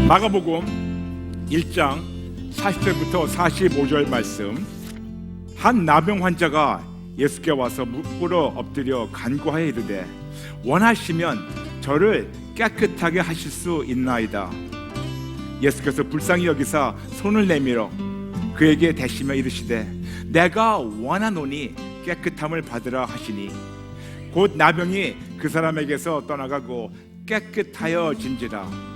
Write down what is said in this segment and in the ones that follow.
마가복음 1장 40절부터 45절 말씀. 한 나병 환자가 예수께 와서 무릎 꿇어 엎드려 간구하여 이르되 원하시면 저를 깨끗하게 하실 수 있나이다. 예수께서 불쌍히 여기사 손을 내밀어 그에게 대시며 이르시되 내가 원하노니 깨끗함을 받으라 하시니 곧 나병이 그 사람에게서 떠나가고 깨끗하여진지라.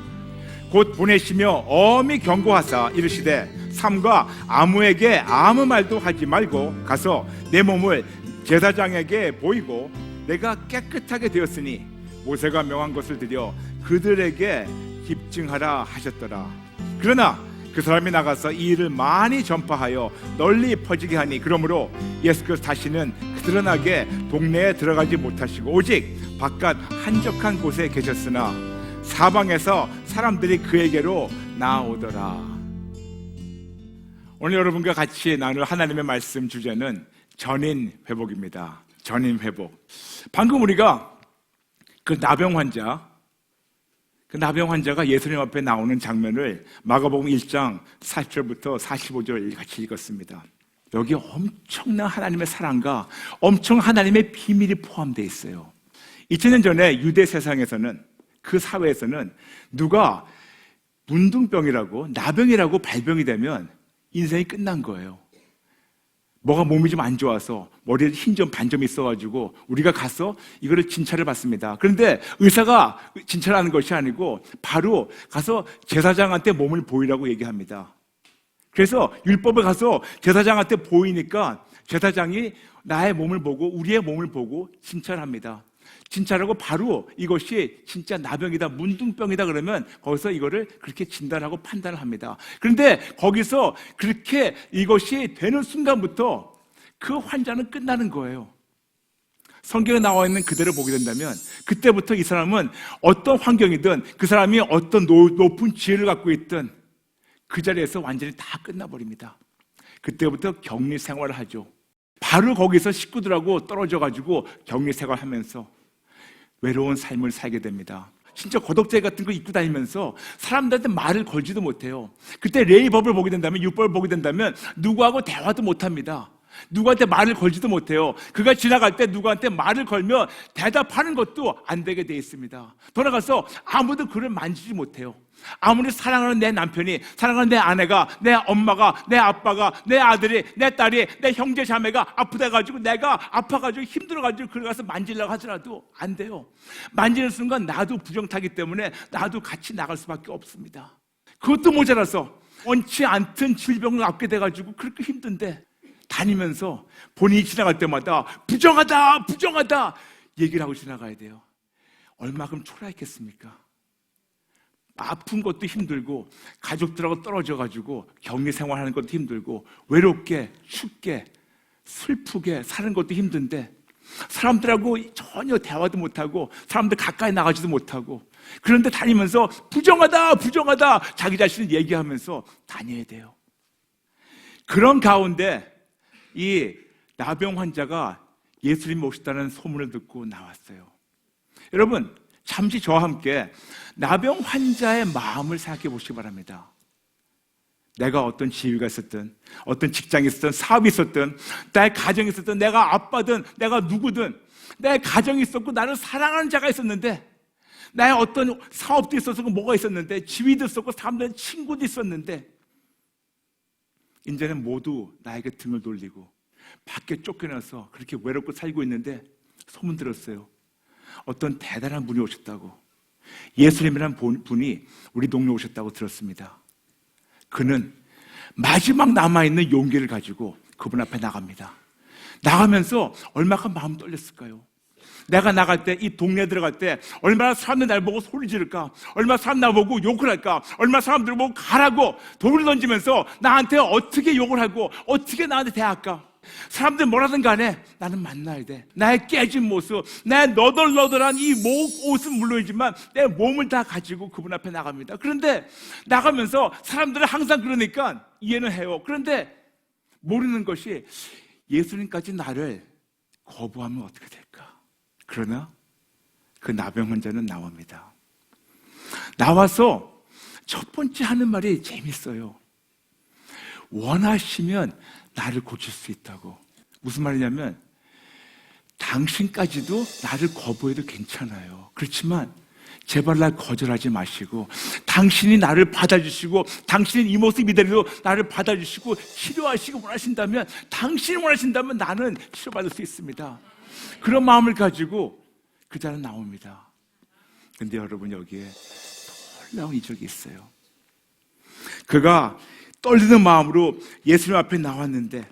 곧 보내시며 엄히 경고하사 이르시되 삼가 아무에게 아무 말도 하지 말고 가서 내 몸을 제사장에게 보이고 내가 깨끗하게 되었으니 모세가 명한 것을 드려 그들에게 입증하라 하셨더라. 그러나 그 사람이 나가서 이 일을 많이 전파하여 널리 퍼지게 하니 그러므로 예수께서 다시는 드러나게 동네에 들어가지 못하시고 오직 바깥 한적한 곳에 계셨으나 사방에서 사람들이 그에게로 나오더라. 오늘 여러분과 같이 나눌 하나님의 말씀 주제는 전인 회복입니다. 전인 회복. 방금 우리가 그 나병 환자가 예수님 앞에 나오는 장면을 마가복음 1장 40절부터 45절 같이 읽었습니다. 여기 엄청난 하나님의 사랑과 엄청 하나님의 비밀이 포함되어 있어요. 2000년 전에 유대 세상에서는, 그 사회에서는 누가 문둥병이라고 나병이라고 발병이 되면 인생이 끝난 거예요. 뭐가 몸이 좀 안 좋아서 머리에 흰점 반점이 있어가지고 우리가 가서 이거를 진찰을 받습니다. 그런데 의사가 진찰하는 것이 아니고 바로 가서 제사장한테 몸을 보이라고 얘기합니다. 그래서 율법에 가서 제사장한테 보이니까 제사장이 나의 몸을 보고 우리의 몸을 보고 진찰합니다. 진찰하고 바로 이것이 진짜 나병이다, 문둥병이다 그러면 거기서 이거를 그렇게 진단하고 판단을 합니다. 그런데 거기서 그렇게 이것이 되는 순간부터 그 환자는 끝나는 거예요. 성경에 나와 있는 그대로 보게 된다면 그때부터 이 사람은 어떤 환경이든 그 사람이 어떤 높은 지혜를 갖고 있든 그 자리에서 완전히 다 끝나버립니다. 그때부터 격리 생활을 하죠. 바로 거기서 식구들하고 떨어져가지고 격리 생활하면서 외로운 삶을 살게 됩니다. 진짜 고독제 같은 거 입고 다니면서 사람들한테 말을 걸지도 못해요. 그때 레위법을 보게 된다면, 율법을 보게 된다면 누구하고 대화도 못합니다. 누구한테 말을 걸지도 못해요. 그가 지나갈 때 누구한테 말을 걸면 대답하는 것도 안 되게 돼 있습니다. 돌아가서 아무도 그를 만지지 못해요. 아무리 사랑하는 내 남편이, 사랑하는 내 아내가, 내 엄마가, 내 아빠가, 내 아들이, 내 딸이, 내 형제 자매가 아프다 가지고 내가 아파가지고 힘들어가지고 그걸 가서 만지려고 하더라도 안 돼요. 만지는 순간 나도 부정타기 때문에 나도 같이 나갈 수밖에 없습니다. 그것도 모자라서 원치 않던 질병을 앓게 돼가지고 그렇게 힘든데 다니면서 본인이 지나갈 때마다 부정하다, 부정하다 얘기를 하고 지나가야 돼요. 얼마큼 초라했겠습니까? 아픈 것도 힘들고 가족들하고 떨어져가지고 격리 생활하는 것도 힘들고 외롭게, 춥게, 슬프게 사는 것도 힘든데 사람들하고 전혀 대화도 못하고 사람들 가까이 나가지도 못하고 그런데 다니면서 부정하다, 부정하다 자기 자신을 얘기하면서 다녀야 돼요. 그런 가운데 이 나병 환자가 예수님 오셨다는 소문을 듣고 나왔어요. 여러분, 잠시 저와 함께 나병 환자의 마음을 생각해 보시기 바랍니다. 내가 어떤 지위가 있었든, 어떤 직장이 있었든, 사업이 있었든, 나의 가정이 있었든, 내가 아빠든, 내가 누구든, 내 가정이 있었고, 나를 사랑하는 자가 있었는데, 나의 어떤 사업도 있었고, 뭐가 있었는데, 지위도 있었고, 사람들은 친구도 있었는데, 이제는 모두 나에게 등을 돌리고, 밖에 쫓겨나서 그렇게 외롭고 살고 있는데, 소문 들었어요. 어떤 대단한 분이 오셨다고, 예수님이라는 분이 우리 동네 오셨다고 들었습니다. 그는 마지막 남아있는 용기를 가지고 그분 앞에 나갑니다. 나가면서 얼마나 마음 떨렸을까요? 내가 나갈 때, 이 동네에 들어갈 때 얼마나 사람들 날 보고 소리 지를까, 얼마나 사람 나보고 욕을 할까, 얼마나 사람들 보고 가라고 돌을 던지면서 나한테 어떻게 욕을 하고 어떻게 나한테 대할까. 사람들 뭐라든 간에 나는 만나야 돼. 나의 깨진 모습, 내 너덜너덜한 이 옷은 물론이지만 내 몸을 다 가지고 그분 앞에 나갑니다. 그런데 나가면서 사람들은 항상 그러니까 이해는 해요. 그런데 모르는 것이 예수님까지 나를 거부하면 어떻게 될까? 그러나 그 나병 환자는 나옵니다. 나와서 첫 번째 하는 말이 재밌어요. 원하시면 나를 고칠 수 있다고. 무슨 말이냐면 당신까지도 나를 거부해도 괜찮아요. 그렇지만 제발 날 거절하지 마시고 당신이 나를 받아주시고 당신은 이 모습 이대로 나를 받아주시고 치료하시고 원하신다면, 당신이 원하신다면 나는 치료받을 수 있습니다. 그런 마음을 가지고 그 자는 나옵니다. 근데 여러분, 여기에 놀라운 이적이 있어요. 그가 떨리는 마음으로 예수님 앞에 나왔는데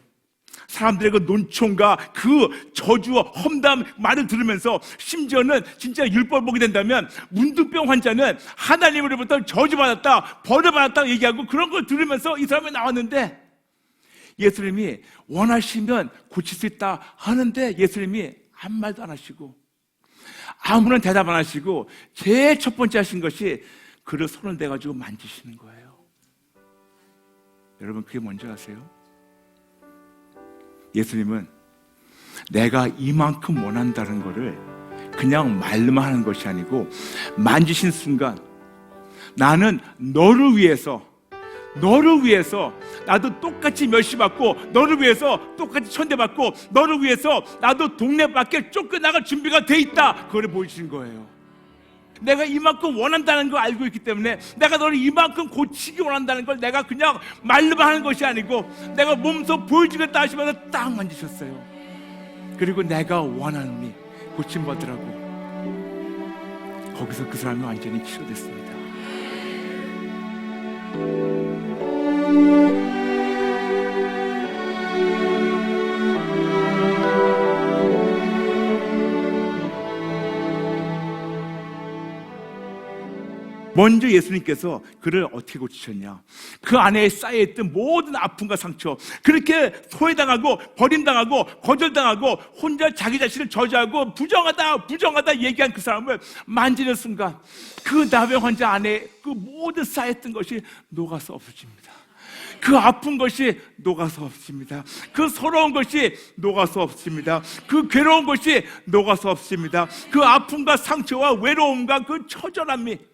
사람들의 그 논총과 그 저주와 험담 말을 들으면서, 심지어는 진짜 율법을 보게 된다면 문둥병 환자는 하나님으로부터 저주받았다, 벌을 받았다 얘기하고 그런 걸 들으면서 이 사람이 나왔는데, 예수님이 원하시면 고칠 수 있다 하는데 예수님이 아무 말도 안 하시고 아무런 대답 안 하시고 제일 첫 번째 하신 것이 그를 손을 대가지고 만지시는 거예요. 여러분, 그게 뭔지 아세요? 예수님은 내가 이만큼 원한다는 것을 그냥 말로만 하는 것이 아니고 만지신 순간, 나는 너를 위해서 나도 똑같이 멸시받고 너를 위해서 똑같이 천대받고 너를 위해서 나도 동네 밖에 쫓겨나갈 준비가 돼 있다, 그걸 보여주신 거예요. 내가 이만큼 원한다는 걸 알고 있기 때문에, 내가 너를 이만큼 고치기 원한다는 걸 내가 그냥 말로만 하는 것이 아니고 내가 몸소 보여주겠다 하시면서 딱 만지셨어요. 그리고 내가 원하노니 고침받으라고. 거기서 그 사람이 완전히 치료됐습니다. 먼저 예수님께서 그를 어떻게 고치셨냐? 그 안에 쌓여있던 모든 아픔과 상처, 그렇게 소외당하고 버림당하고 거절당하고 혼자 자기 자신을 저주하고 부정하다 얘기한 그 사람을 만지는 순간 그 나병 환자 안에 그 모든 쌓였던 것이 녹아서 없어집니다. 그 아픈 것이 녹아서 없습니다. 그 서러운 것이 녹아서 없습니다. 그 괴로운 것이 녹아서 없습니다. 그 아픔과 상처와 외로움과 그 처절함이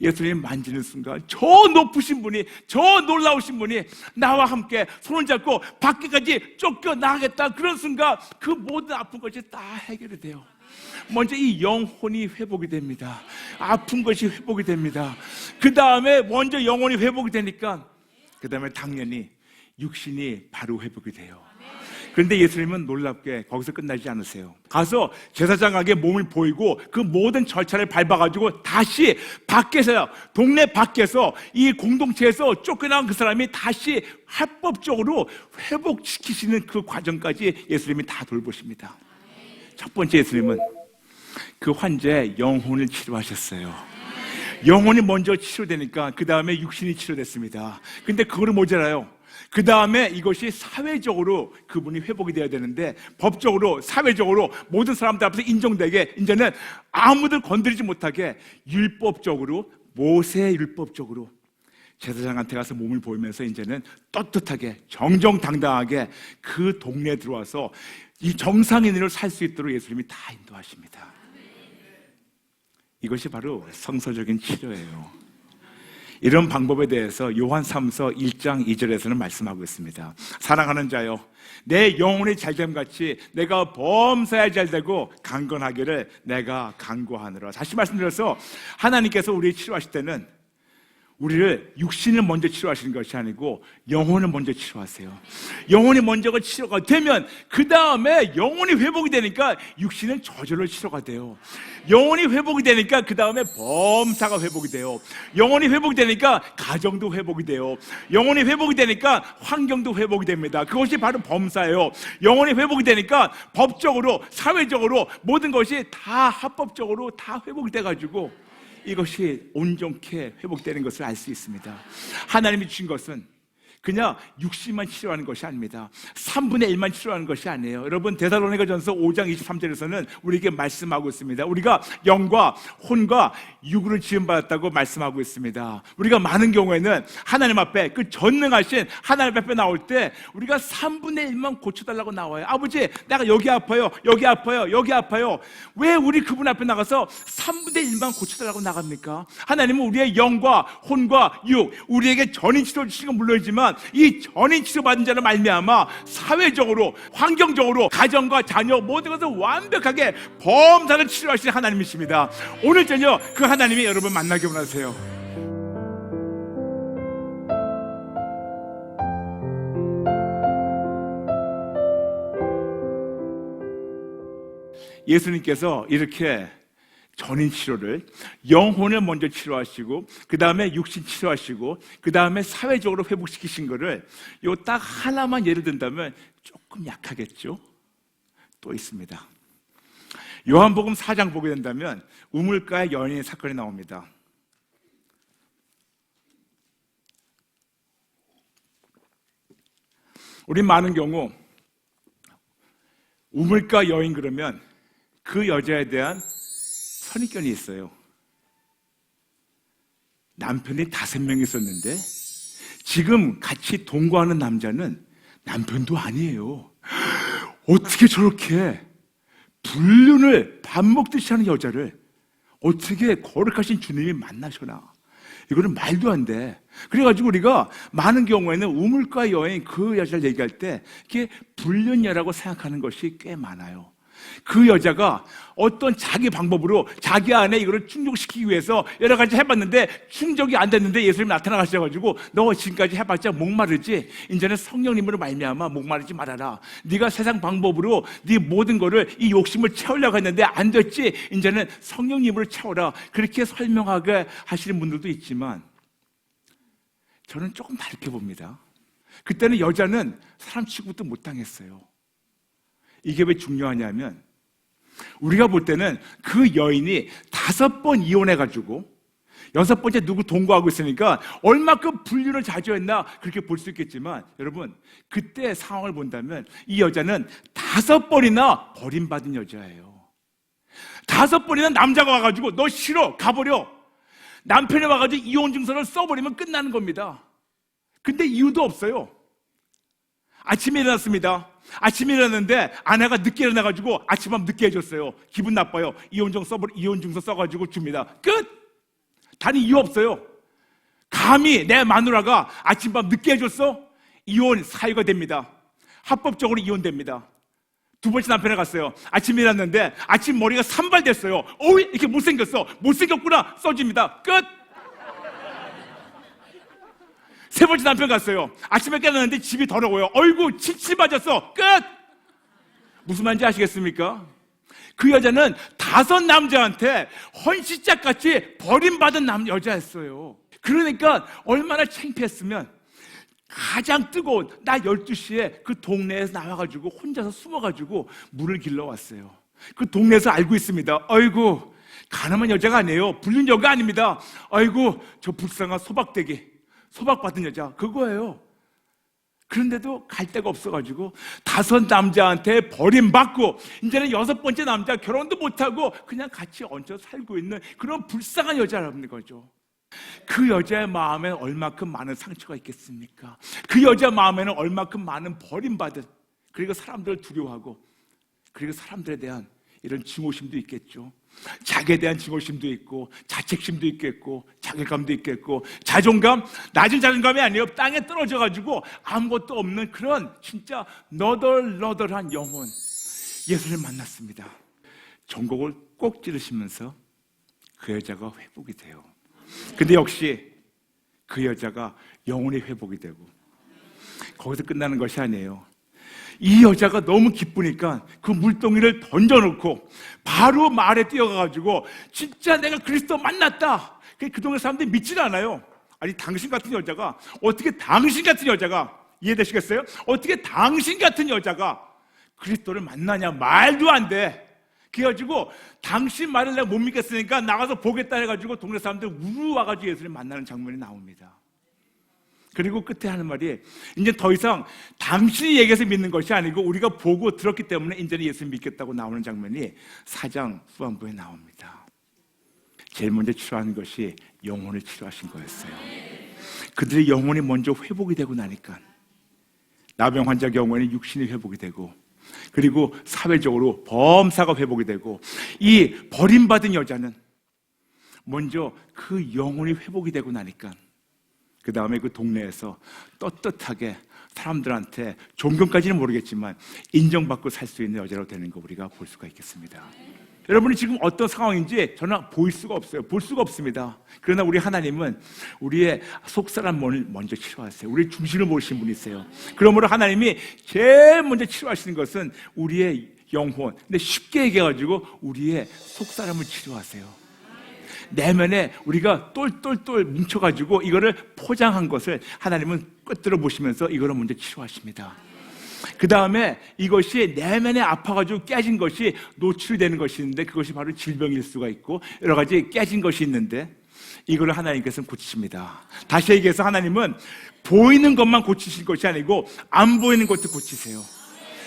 예수님 만지는 순간 저 높으신 분이, 저 놀라우신 분이 나와 함께 손을 잡고 밖에까지 쫓겨나가겠다, 그런 순간 그 모든 아픈 것이 다 해결이 돼요. 먼저 이 영혼이 회복이 됩니다. 아픈 것이 회복이 됩니다. 그 다음에 먼저 영혼이 회복이 되니까 그 다음에 당연히 육신이 바로 회복이 돼요. 그런데 예수님은 놀랍게 거기서 끝나지 않으세요. 가서 제사장에게 몸을 보이고 그 모든 절차를 밟아가지고 다시 밖에서, 동네 밖에서 이 공동체에서 쫓겨나간 그 사람이 다시 합법적으로 회복시키시는 그 과정까지 예수님이 다 돌보십니다. 첫 번째, 예수님은 그 환자의 영혼을 치료하셨어요. 영혼이 먼저 치료되니까 그 다음에 육신이 치료됐습니다. 근데 그거를 모자라요. 그 다음에 이것이 사회적으로 그분이 회복이 되어야 되는데, 법적으로, 사회적으로 모든 사람들 앞에서 인정되게, 이제는 아무도 건드리지 못하게 율법적으로, 모세 율법적으로 제사장한테 가서 몸을 보이면서 이제는 떳떳하게 정정당당하게 그 동네에 들어와서 이 정상인으로 살 수 있도록 예수님이 다 인도하십니다. 이것이 바로 성서적인 치료예요. 이런 방법에 대해서 요한 3서 1장 2절에서는 말씀하고 있습니다. 사랑하는 자여, 내 영혼이 잘됨같이 내가 범사에 잘되고 강건하기를 내가 간구하노라. 다시 말씀드려서, 하나님께서 우리 치료하실 때는 우리를 육신을 먼저 치료하시는 것이 아니고 영혼을 먼저 치료하세요. 영혼이 먼저가 치료가 되면 그 다음에 영혼이 회복이 되니까 육신은 저절로 치료가 돼요. 영혼이 회복이 되니까 그 다음에 범사가 회복이 돼요. 영혼이 회복이 되니까 가정도 회복이 돼요. 영혼이 회복이 되니까 환경도 회복이 됩니다. 그것이 바로 범사예요. 영혼이 회복이 되니까 법적으로, 사회적으로 모든 것이 다 합법적으로 다 회복이 돼가지고 이것이 온전케 회복되는 것을 알 수 있습니다. 하나님이 주신 것은 그냥 60만 치료하는 것이 아닙니다. 3분의 1만 치료하는 것이 아니에요. 여러분, 데살로니가전서 5장 23절에서는 우리에게 말씀하고 있습니다. 우리가 영과 혼과 육으로 지음받았다고 말씀하고 있습니다. 우리가 많은 경우에는 하나님 앞에 그 전능하신 하나님 앞에 나올 때 우리가 3분의 1만 고쳐달라고 나와요. 아버지, 내가 여기 아파요, 여기 아파요, 여기 아파요. 왜 우리 그분 앞에 나가서 3분의 1만 고쳐달라고 나갑니까? 하나님은 우리의 영과 혼과 육, 우리에게 전인 치료 주시는 건 물론이지만 이 전인 치료받은 자를 말미암아 사회적으로, 환경적으로, 가정과 자녀 모든 것을 완벽하게 범사를 치료하시는 하나님이십니다. 오늘 저녁 그 하나님이 여러분 만나게 원하세요. 예수님께서 이렇게 전인 치료를, 영혼을 먼저 치료하시고 그 다음에 육신 치료하시고 그 다음에 사회적으로 회복시키신 거를 요 딱 하나만 예를 든다면 조금 약하겠죠? 또 있습니다. 요한복음 4장 보게 된다면 우물가의 여인의 사건이 나옵니다. 우리 많은 경우 우물가 여인 그러면 그 여자에 대한 선입견이 있어요. 남편이 5명 있었는데 지금 같이 동거하는 남자는 남편도 아니에요. 어떻게 저렇게 불륜을 밥 먹듯이 하는 여자를 어떻게 거룩하신 주님이 만나셔나? 이거는 말도 안 돼. 그래가지고 우리가 많은 경우에는 우물가 여인 그 여자를 얘기할 때 그게 불륜녀라고 생각하는 것이 꽤 많아요. 그 여자가 어떤 자기 방법으로 자기 안에 이거를 충족시키기 위해서 여러 가지 해봤는데 충족이 안 됐는데 예수님이 나타나가셔가지고 너 지금까지 해봤자 목마르지? 이제는 성령님으로 말미암아 목마르지 말아라. 네가 세상 방법으로 네 모든 거를 이 욕심을 채우려고 했는데 안 됐지? 이제는 성령님으로 채워라. 그렇게 설명하게 하시는 분들도 있지만 저는 조금 다르게 봅니다. 그때는 여자는 사람 취급도 못 당했어요. 이게 왜 중요하냐면 우리가 볼 때는 그 여인이 5번 이혼해가지고 6번째 누구 동거하고 있으니까 얼마큼 불륜을 자주 했나 그렇게 볼 수 있겠지만 여러분 그때 상황을 본다면 이 여자는 5번이나 버림받은 여자예요. 5번이나 남자가 와가지고 너 싫어 가버려, 남편이 와가지고 이혼 증서를 써버리면 끝나는 겁니다. 근데 이유도 없어요. 아침에 일어났습니다. 아침에 일어났는데 아내가 늦게 일어나가지고 아침밥 늦게 해줬어요. 기분 나빠요. 이혼 증서 써가지고 줍니다. 끝! 단 이유 없어요. 감히 내 마누라가 아침밥 늦게 해줬어? 이혼 사유가 됩니다. 합법적으로 이혼됩니다. 2번째 남편에 갔어요. 아침에 일어났는데 아침 머리가 산발됐어요. 어이 이렇게 못생겼어. 못생겼구나 써줍니다. 끝! 3번째 남편 갔어요. 아침에 깨어났는데 집이 더러워요. 어이구 칙칙맞았어. 끝! 무슨 말인지 아시겠습니까? 그 여자는 5 남자한테 헌시짝같이 버림받은 여자였어요. 그러니까 얼마나 창피했으면 가장 뜨거운 낮 12시에 그 동네에서 나와가지고 혼자서 숨어가지고 물을 길러왔어요. 그 동네에서 알고 있습니다. 어이구 가늠한 여자가 아니에요. 불륜여가 아닙니다. 어이구 저 불쌍한 소박대기, 소박받은 여자 그거예요. 그런데도 갈 데가 없어가지고 5 남자한테 버림받고 이제는 6번째 남자 결혼도 못하고 그냥 같이 얹혀 살고 있는 그런 불쌍한 여자라는 거죠. 그 여자의 마음에 얼마큼 많은 상처가 있겠습니까? 그 여자 마음에는 얼마큼 많은 버림받은, 그리고 사람들을 두려워하고 그리고 사람들에 대한 이런 증오심도 있겠죠. 자기에 대한 증오심도 있고 자책심도 있겠고 자괴감도 있겠고 자존감, 낮은 자존감이 아니에요. 땅에 떨어져가지고 아무것도 없는 그런 진짜 너덜너덜한 영혼. 예수를 만났습니다. 전곡을 꼭 찌르시면서 그 여자가 회복이 돼요. 근데 역시 그 여자가 영혼이 회복이 되고 거기서 끝나는 것이 아니에요. 이 여자가 너무 기쁘니까 그 물동이를 던져놓고 바로 마을에 뛰어가가지고 진짜 내가 그리스도 만났다. 그 동네 사람들이 믿질 않아요. 아니 당신 같은 여자가 어떻게, 당신 같은 여자가, 이해되시겠어요? 어떻게 당신 같은 여자가 그리스도를 만나냐, 말도 안 돼. 그래가지고 당신 말을 내가 못 믿겠으니까 나가서 보겠다 해가지고 동네 사람들 우르 와가지고 예수님 만나는 장면이 나옵니다. 그리고 끝에 하는 말이 이제 더 이상 당신이 얘기해서 믿는 것이 아니고 우리가 보고 들었기 때문에 이제는 예수 믿겠다고 나오는 장면이 4장 후반부에 나옵니다. 제일 먼저 치료하는 것이 영혼을 치료하신 거였어요. 그들의 영혼이 먼저 회복이 되고 나니까 나병 환자 경우에는 육신이 회복이 되고, 그리고 사회적으로 범사가 회복이 되고, 이 버림받은 여자는 먼저 그 영혼이 회복이 되고 나니까 그 다음에 그 동네에서 떳떳하게 사람들한테 존경까지는 모르겠지만 인정받고 살 수 있는 여자로 되는 거 우리가 볼 수가 있겠습니다. 여러분이 지금 어떤 상황인지 저는 보일 수가 없어요. 볼 수가 없습니다. 그러나 우리 하나님은 우리의 속사람을 먼저 치료하세요. 우리 중심을 모르신 분이세요. 그러므로 하나님이 제일 먼저 치료하시는 것은 우리의 영혼. 근데 쉽게 얘기해가지고 우리의 속사람을 치료하세요. 내면에 우리가 똘똘똘 뭉쳐가지고 이거를 포장한 것을 하나님은 꿰뚫어 보시면서 이거를 먼저 치료하십니다. 그 다음에 이것이 내면에 아파가지고 깨진 것이 노출되는 것이 있는데 그것이 바로 질병일 수가 있고 여러 가지 깨진 것이 있는데 이거를 하나님께서는 고치십니다. 다시 얘기해서 하나님은 보이는 것만 고치실 것이 아니고 안 보이는 것도 고치세요.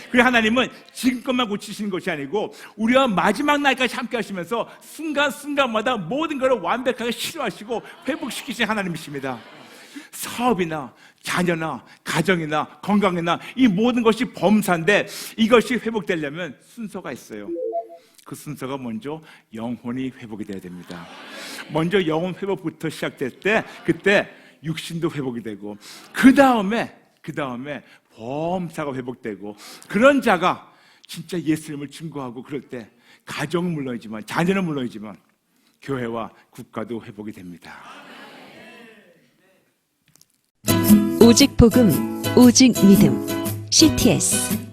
그리고 하나님은 지금 것만 고치시는 것이 아니고 우리와 마지막 날까지 함께 하시면서 순간순간마다 모든 것을 완벽하게 치료하시고 회복시키시는 하나님이십니다. 사업이나 자녀나 가정이나 건강이나 이 모든 것이 범사인데 이것이 회복되려면 순서가 있어요. 그 순서가 먼저 영혼이 회복이 돼야 됩니다. 먼저 영혼 회복부터 시작될 때 그때 육신도 회복이 되고 그 다음에 범사가 회복되고 그런 자가 진짜 예수님을 증거하고 그럴 때 가정은 물론이지만 자녀는 물론이지만 교회와 국가도 회복이 됩니다. 오직 복음, 오직 믿음. CTS